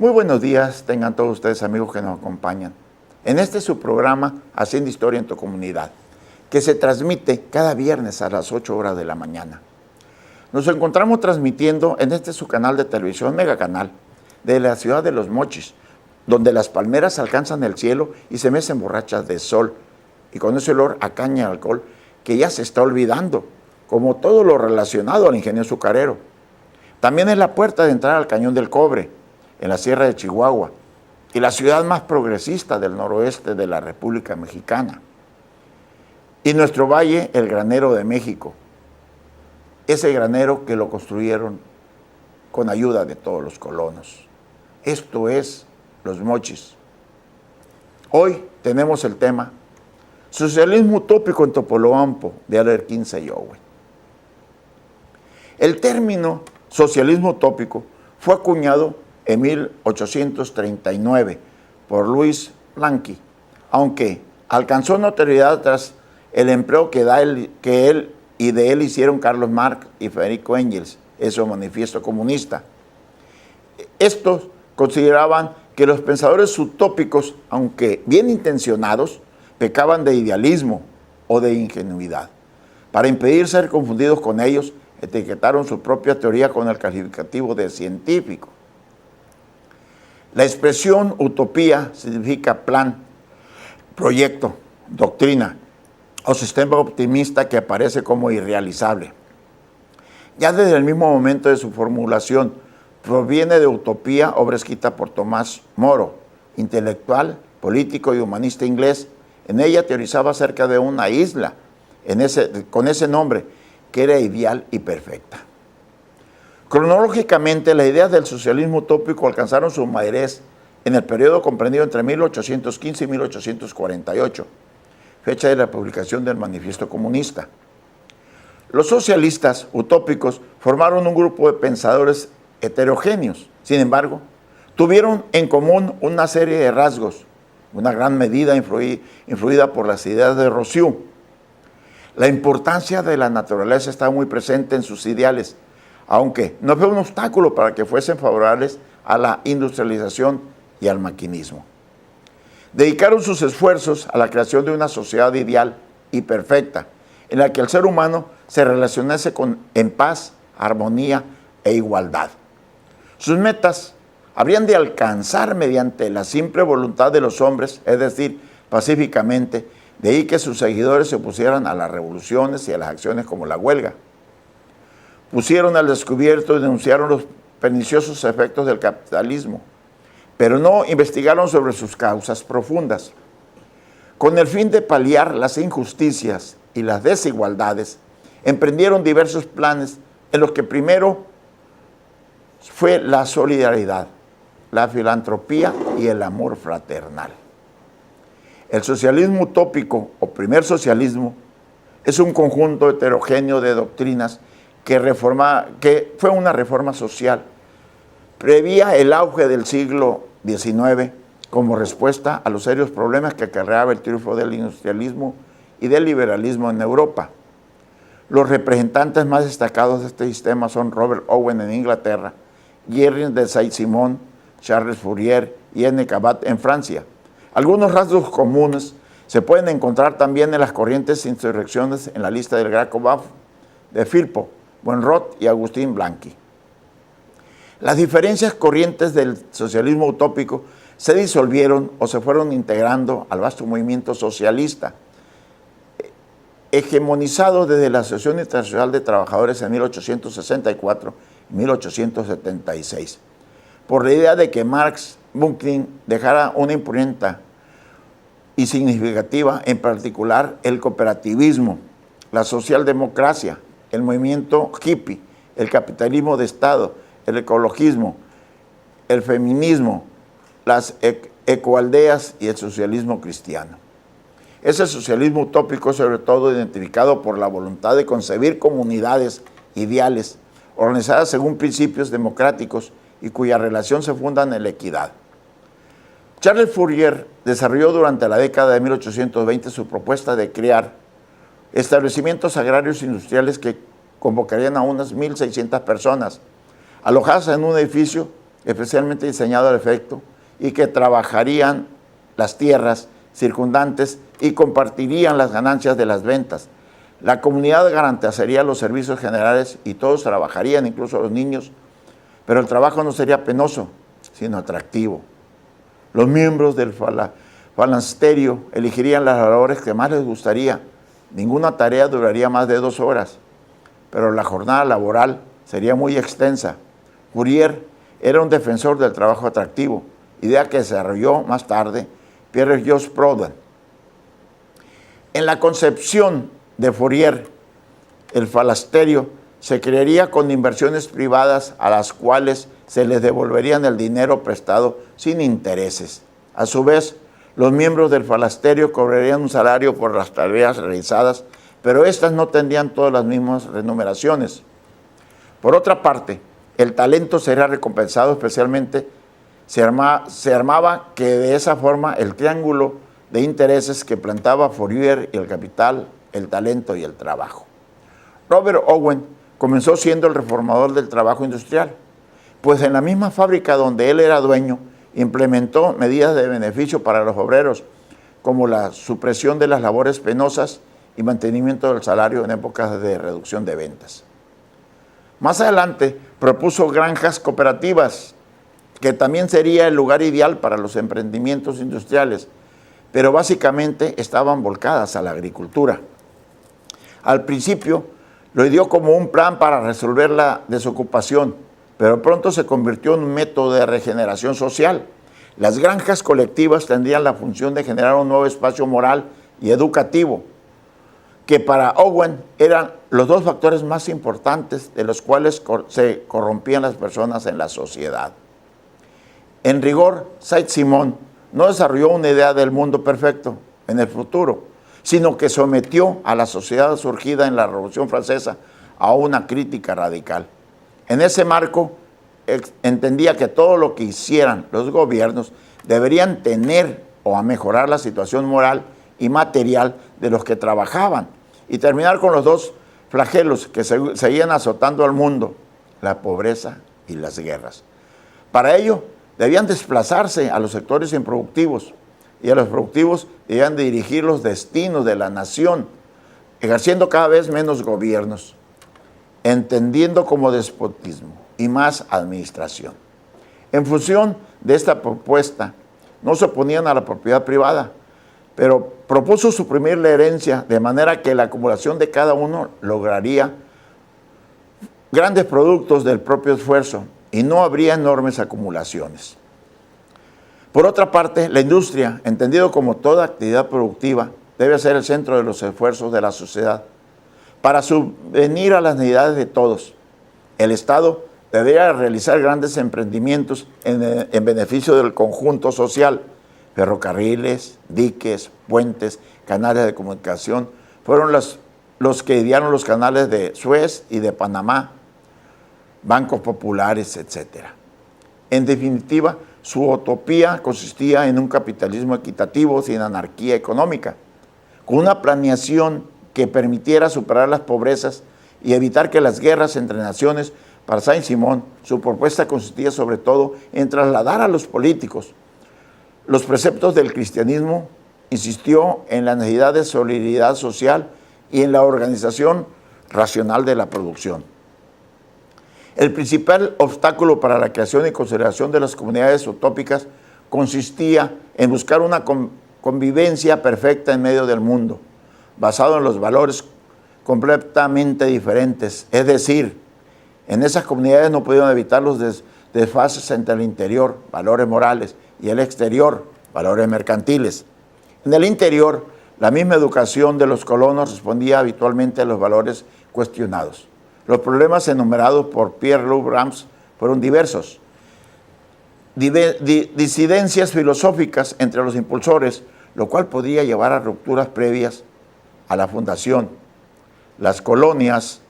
Muy buenos días, tengan todos ustedes amigos que nos acompañan en este su programa Haciendo Historia en tu Comunidad, que se transmite cada viernes a las 8 horas de la mañana. Nos encontramos transmitiendo en este su canal de televisión, Mega Canal, de la ciudad de Los Mochis, donde las palmeras alcanzan el cielo y se mecen borrachas de sol, y con ese olor a caña y alcohol que ya se está olvidando, como todo lo relacionado al ingenio azucarero. También es la puerta de entrada al Cañón del Cobre, en la Sierra de Chihuahua, y la ciudad más progresista del noroeste de la República Mexicana. Y nuestro valle, el Granero de México, ese granero que lo construyeron con ayuda de todos los colonos. Esto es Los Mochis. Hoy tenemos el tema Socialismo utópico en Topolobampo, de Alerquín Seyohue. El término socialismo utópico fue acuñado en 1839 por Luis Blanqui, aunque alcanzó notoriedad tras el empleo que él y de él hicieron Carlos Marx y Federico Engels en su manifiesto comunista. Estos consideraban que los pensadores utópicos, aunque bien intencionados, pecaban de idealismo o de ingenuidad. Para impedir ser confundidos con ellos, etiquetaron su propia teoría con el calificativo de científico. La expresión utopía significa plan, proyecto, doctrina o sistema optimista que aparece como irrealizable. Ya desde el mismo momento de su formulación, proviene de utopía, obra escrita por Tomás Moro, intelectual, político y humanista inglés. En ella teorizaba acerca de una isla con ese nombre, que era ideal y perfecta. Cronológicamente, las ideas del socialismo utópico alcanzaron su madurez en el periodo comprendido entre 1815 y 1848, fecha de la publicación del Manifiesto Comunista. Los socialistas utópicos formaron un grupo de pensadores heterogéneos. Sin embargo, tuvieron en común una serie de rasgos, una gran medida influida por las ideas de Rousseau. La importancia de la naturaleza estaba muy presente en sus ideales, aunque no fue un obstáculo para que fuesen favorables a la industrialización y al maquinismo. Dedicaron sus esfuerzos a la creación de una sociedad ideal y perfecta, en la que el ser humano se relacionase en paz, armonía e igualdad. Sus metas habrían de alcanzar mediante la simple voluntad de los hombres, es decir, pacíficamente, de ahí que sus seguidores se opusieran a las revoluciones y a las acciones como la huelga. Pusieron al descubierto y denunciaron los perniciosos efectos del capitalismo, pero no investigaron sobre sus causas profundas. Con el fin de paliar las injusticias y las desigualdades, emprendieron diversos planes en los que primero fue la solidaridad, la filantropía y el amor fraternal. El socialismo utópico o primer socialismo es un conjunto heterogéneo de doctrinas que fue una reforma social. Prevía el auge del siglo XIX como respuesta a los serios problemas que acarreaba el triunfo del industrialismo y del liberalismo en Europa. Los representantes más destacados de este sistema son Robert Owen en Inglaterra, Jerry de Saint-Simon, Charles Fourier y N. Cabot en Francia. Algunos rasgos comunes se pueden encontrar también en las corrientes insurrecciones en la lista del Graco-Baf de Firpo, Buenrot y Agustín Blanqui. Las diferentes corrientes del socialismo utópico se disolvieron o se fueron integrando al vasto movimiento socialista, hegemonizado desde la Asociación Internacional de Trabajadores en 1864 y 1876, por la idea de que Marx Buckling dejara una impronta y significativa, en particular el cooperativismo, la socialdemocracia, el movimiento hippie, el capitalismo de Estado, el ecologismo, el feminismo, las ecoaldeas y el socialismo cristiano. Ese socialismo utópico, sobre todo identificado por la voluntad de concebir comunidades ideales, organizadas según principios democráticos y cuya relación se funda en la equidad. Charles Fourier desarrolló durante la década de 1820 su propuesta de crear establecimientos agrarios industriales que convocarían a unas 1.600 personas, alojadas en un edificio especialmente diseñado al efecto, y que trabajarían las tierras circundantes y compartirían las ganancias de las ventas. La comunidad garantizaría los servicios generales y todos trabajarían, incluso los niños, pero el trabajo no sería penoso, sino atractivo. Los miembros del falansterio elegirían las labores que más les gustaría. Ninguna tarea duraría más de 2 horas, pero la jornada laboral sería muy extensa. Fourier era un defensor del trabajo atractivo, idea que desarrolló más tarde Pierre-Georges Proudhon. En la concepción de Fourier, el falasterio se crearía con inversiones privadas a las cuales se les devolverían el dinero prestado sin intereses. A su vez, los miembros del falasterio cobrarían un salario por las tareas realizadas, pero estas no tendrían todas las mismas remuneraciones. Por otra parte, el talento sería recompensado, especialmente se armaba que de esa forma el triángulo de intereses que plantaba Fourier y el capital, el talento y el trabajo. Robert Owen comenzó siendo el reformador del trabajo industrial, pues en la misma fábrica donde él era dueño, implementó medidas de beneficio para los obreros, como la supresión de las labores penosas y mantenimiento del salario en épocas de reducción de ventas. Más adelante propuso granjas cooperativas, que también sería el lugar ideal para los emprendimientos industriales, pero básicamente estaban volcadas a la agricultura. Al principio lo ideó como un plan para resolver la desocupación, pero pronto se convirtió en un método de regeneración social. Las granjas colectivas tendrían la función de generar un nuevo espacio moral y educativo, que para Owen eran los 2 factores más importantes de los cuales se corrompían las personas en la sociedad. En rigor, Saint-Simon no desarrolló una idea del mundo perfecto en el futuro, sino que sometió a la sociedad surgida en la Revolución Francesa a una crítica radical. En ese marco, entendía que todo lo que hicieran los gobiernos deberían tener o a mejorar la situación moral y material de los que trabajaban y terminar con los 2 flagelos que seguían azotando al mundo, la pobreza y las guerras. Para ello, debían desplazarse a los sectores improductivos y a los productivos debían dirigir los destinos de la nación, ejerciendo cada vez menos gobiernos, entendiendo como despotismo y más administración. En función de esta propuesta, no se oponían a la propiedad privada, pero propuso suprimir la herencia de manera que la acumulación de cada uno lograría grandes productos del propio esfuerzo y no habría enormes acumulaciones. Por otra parte, la industria, entendido como toda actividad productiva, debe ser el centro de los esfuerzos de la sociedad para subvenir a las necesidades de todos. El Estado debería realizar grandes emprendimientos en beneficio del conjunto social. Ferrocarriles, diques, puentes, canales de comunicación fueron los que idearon los canales de Suez y de Panamá, bancos populares, etc. En definitiva, su utopía consistía en un capitalismo equitativo sin anarquía económica, con una planeación que permitiera superar las pobrezas y evitar que las guerras entre naciones. Para Saint-Simon, su propuesta consistía sobre todo en trasladar a los políticos los preceptos del cristianismo, insistió en la necesidad de solidaridad social y en la organización racional de la producción. El principal obstáculo para la creación y consolidación de las comunidades utópicas consistía en buscar una convivencia perfecta en medio del mundo, basado en los valores completamente diferentes. Es decir, en esas comunidades no pudieron evitar los desfases entre el interior, valores morales, y el exterior, valores mercantiles. En el interior, la misma educación de los colonos respondía habitualmente a los valores cuestionados. Los problemas enumerados por Pierre-Loup Rams fueron diversos. Disidencias filosóficas entre los impulsores, lo cual podría llevar a rupturas previas a la fundación. Las colonias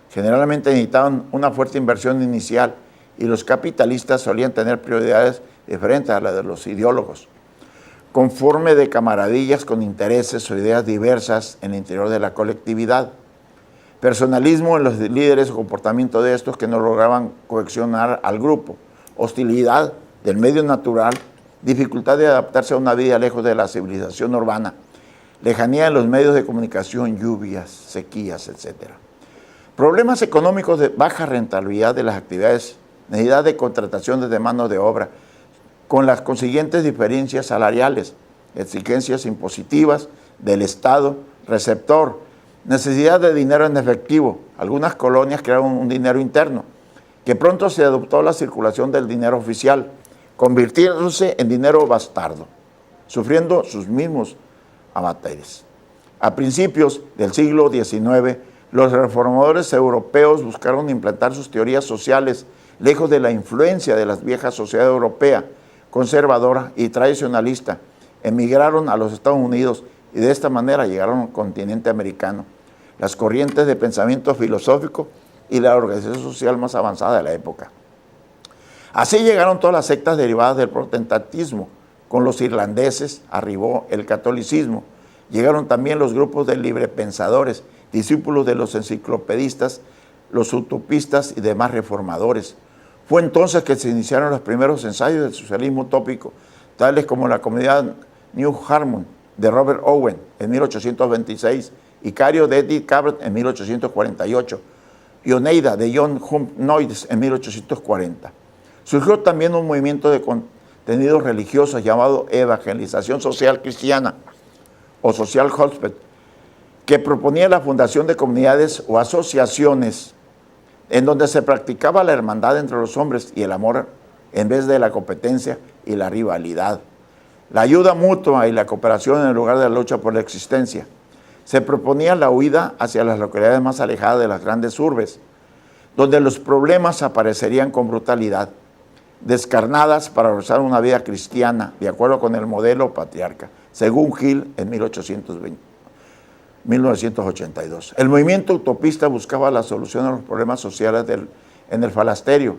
generalmente necesitaban una fuerte inversión inicial y los capitalistas solían tener prioridades diferentes a las de los ideólogos, conforme de camaradillas con intereses o ideas diversas en el interior de la colectividad. Personalismo en los líderes o comportamiento de estos que no lograban cohesionar al grupo, hostilidad del medio natural, dificultad de adaptarse a una vida lejos de la civilización urbana, lejanía en los medios de comunicación, lluvias, sequías, etc. Problemas económicos de baja rentabilidad de las actividades, necesidad de contrataciones de mano de obra, con las consiguientes diferencias salariales, exigencias impositivas del Estado receptor, necesidad de dinero en efectivo. Algunas colonias crearon un dinero interno, que pronto se adoptó la circulación del dinero oficial, convirtiéndose en dinero bastardo, sufriendo sus mismos avatares. A principios del siglo XIX, los reformadores europeos buscaron implantar sus teorías sociales lejos de la influencia de la vieja sociedad europea, conservadora y tradicionalista. Emigraron a los Estados Unidos y de esta manera llegaron al continente americano. Las corrientes de pensamiento filosófico y la organización social más avanzada de la época. Así llegaron todas las sectas derivadas del protestantismo. Con los irlandeses arribó el catolicismo. Llegaron también los grupos de librepensadores, discípulos de los enciclopedistas, los utopistas y demás reformadores. Fue entonces que se iniciaron los primeros ensayos del socialismo utópico, tales como la comunidad New Harmony de Robert Owen en 1826, Icario de Edith Cabot en 1848 y Oneida de John Hume Noyes en 1840. Surgió también un movimiento de contenidos religiosos llamado Evangelización Social Cristiana o Social Gospel, que proponía la fundación de comunidades o asociaciones en donde se practicaba la hermandad entre los hombres y el amor en vez de la competencia y la rivalidad, la ayuda mutua y la cooperación en lugar de la lucha por la existencia. Se proponía la huida hacia las localidades más alejadas de las grandes urbes, donde los problemas aparecerían con brutalidad, descarnadas para realizar una vida cristiana, de acuerdo con el modelo patriarca, según Hill en 1982. El movimiento utopista buscaba la solución a los problemas sociales en el falasterio,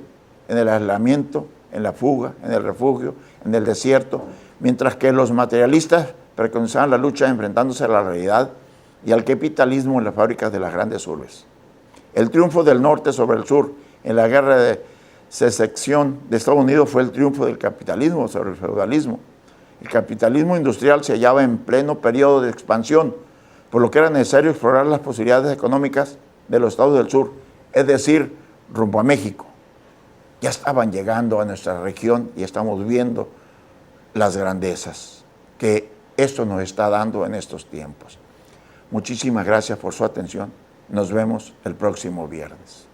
en el aislamiento, en la fuga, en el refugio, en el desierto, mientras que los materialistas preconizaban la lucha enfrentándose a la realidad y al capitalismo en las fábricas de las grandes urbes. El triunfo del norte sobre el sur en la guerra de secesión de Estados Unidos fue el triunfo del capitalismo sobre el feudalismo. El capitalismo industrial se hallaba en pleno periodo de expansión, por lo que era necesario explorar las posibilidades económicas de los estados del sur, es decir, rumbo a México. Ya estaban llegando a nuestra región y estamos viendo las grandezas que esto nos está dando en estos tiempos. Muchísimas gracias por su atención. Nos vemos el próximo viernes.